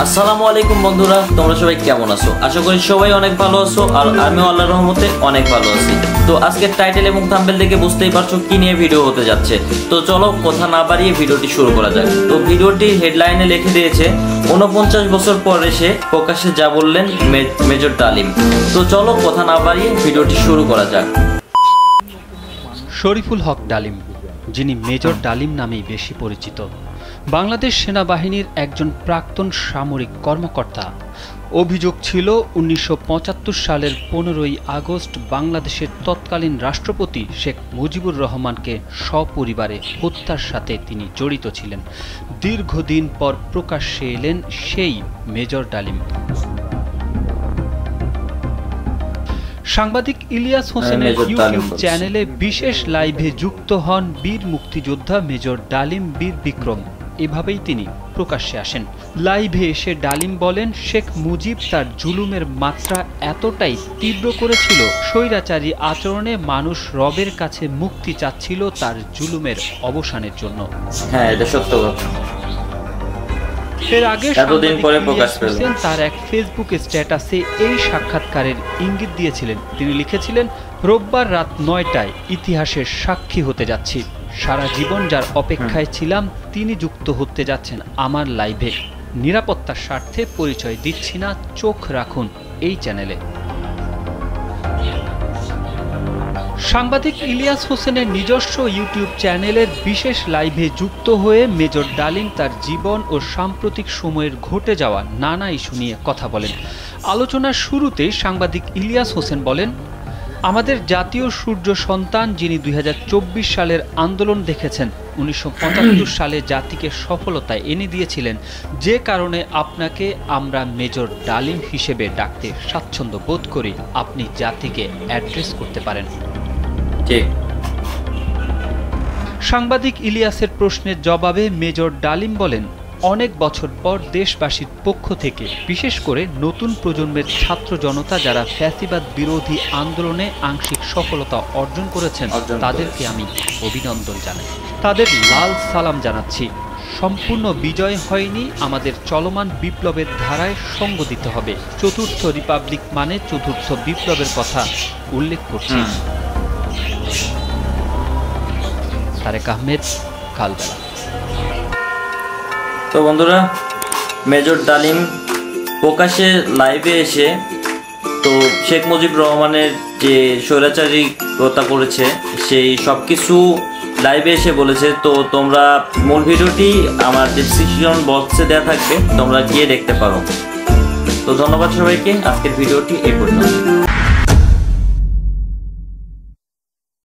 আসসালামু আলাইকুম বন্ধুরা, তোমরা সবাই কেমন আছো? আশা করি সবাই অনেক ভালো আছো আর আমিও আল্লাহর রহমতে অনেক ভালো আছি। তো আজকের টাইটেল এবং থাম্বনেল দেখে বুঝতেই পারছো কি নিয়ে ভিডিও হতে যাচ্ছে। তো চলো কথা না বাড়িয়ে ভিডিওটি শুরু করা যাক। তো ভিডিওটি হেডলাইনে লিখে দিয়েছে 49 বছর পর এসে প্রকাশ্যে যা বললেন মেজর ডালিম। তো চলো কথা না বাড়িয়ে ভিডিওটি শুরু করা যাক। শরীফুল হক ডালিম, যিনি মেজর ডালিম নামেই বেশি পরিচিত, বাংলাদেশ সেনাবাহিনীর একজন প্রাক্তন সামরিক কর্মকর্তা। অভিযোগ ছিল 1975 সালের 15ই আগস্ট বাংলাদেশের তৎকালীন রাষ্ট্রপতি শেখ মুজিবুর রহমানকে সপরিবারে হত্যার সাথে তিনি জড়িত ছিলেন। দীর্ঘদিন পর প্রকাশ্যে এলেন সেই মেজর ডালিম। সাংবাদিক ইলিয়াস হোসেনের ইউটিউব চ্যানেলে বিশেষ লাইভে যুক্ত হন বীর মুক্তিযোদ্ধা মেজর ডালিম বীর বিক্রম। এভাবেই তিনি প্রকাশ্যে আসেন। লাইভে এসে ডালিম বলেন, শেখ মুজিব তার জুলুমের মাত্রা এতটাই তীব্র করেছিল, স্বৈরাচারী আচরণে মানুষ রবের কাছে মুক্তি চাচ্ছিল তার জুলুমের অবসানের জন্য। হ্যাঁ, এটা সত্য কথা। এর আগে তার এক ফেসবুক স্ট্যাটাসে এই সাক্ষাৎকারের ইঙ্গিত দিয়েছিলেন। তিনি লিখেছিলেন, রোববার রাত 9টায় ইতিহাসের সাক্ষী হতে যাচ্ছি। সারা জীবন যার অপেক্ষায় ছিলাম তিনি যুক্ত হতে যাচ্ছেন আমার লাইভে। নিরাপত্তার স্বার্থে পরিচয় দিচ্ছি না, চোখ রাখুন এই চ্যানেলে। সাংবাদিক ইলিয়াস হোসেনের নিজস্ব ইউটিউব চ্যানেলের বিশেষ লাইভে যুক্ত হয়ে মেজর ডালিম তার জীবন ও সাম্প্রতিক সময়ের ঘটে যাওয়া নানা ইস্যু নিয়ে কথা বলেন। আলোচনার শুরুতে সাংবাদিক ইলিয়াস হোসেন বলেন, আমাদের জাতীয় সূর্য সন্তান, যিনি 2024 সালের আন্দোলন দেখেছেন, 1975 সালে জাতিকে সফলতা এনে দিয়েছিলেন, যে কারণে আপনাকে আমরা মেজর ডালিম হিসেবে ডাকতে স্বাচ্ছন্দ্য বোধ করি। আপনি জাতিকে অ্যাড্রেস করতে পারেন। সাংবাদিক ইলিয়াসের প্রশ্নের জবাবে মেজর ডালিম বলেন, অনেক বছর পর দেশবাসীর পক্ষ থেকে, বিশেষ করে নতুন প্রজন্মের ছাত্র জনতা যারা ফ্যাসিবাদ বিরোধী আন্দোলনে আংশিক সফলতা অর্জন করেছেন, তাদেরকে আমি অভিনন্দন জানাই, তাদের লাল সালাম জানাচ্ছি। সম্পূর্ণ বিজয় হয়নি, আমাদের চলমান বিপ্লবের ধারায় সঙ্গ দিতে হবে। চতুর্থ রিপাবলিক মানে চতুর্থ বিপ্লবের কথা উল্লেখ করছি। তারেক আহমেদ, কালবেলা। তো বন্ধুরা, মেজর ডালিম প্রকাশ্যে লাইভে এসে তো শেখ মুজিবুর রহমানের যে স্বৈরাচারী হত্যা করেছে সেই সব কিছু লাইভে এসে বলেছে। তো তোমরা মূল ভিডিওটি আমার ডেসক্রিপশন বক্সে দেওয়া থাকবে, তোমরা গিয়ে দেখতে পারো। তো ধন্যবাদ সবাইকে, আজকের ভিডিওটি এই পর্যন্ত।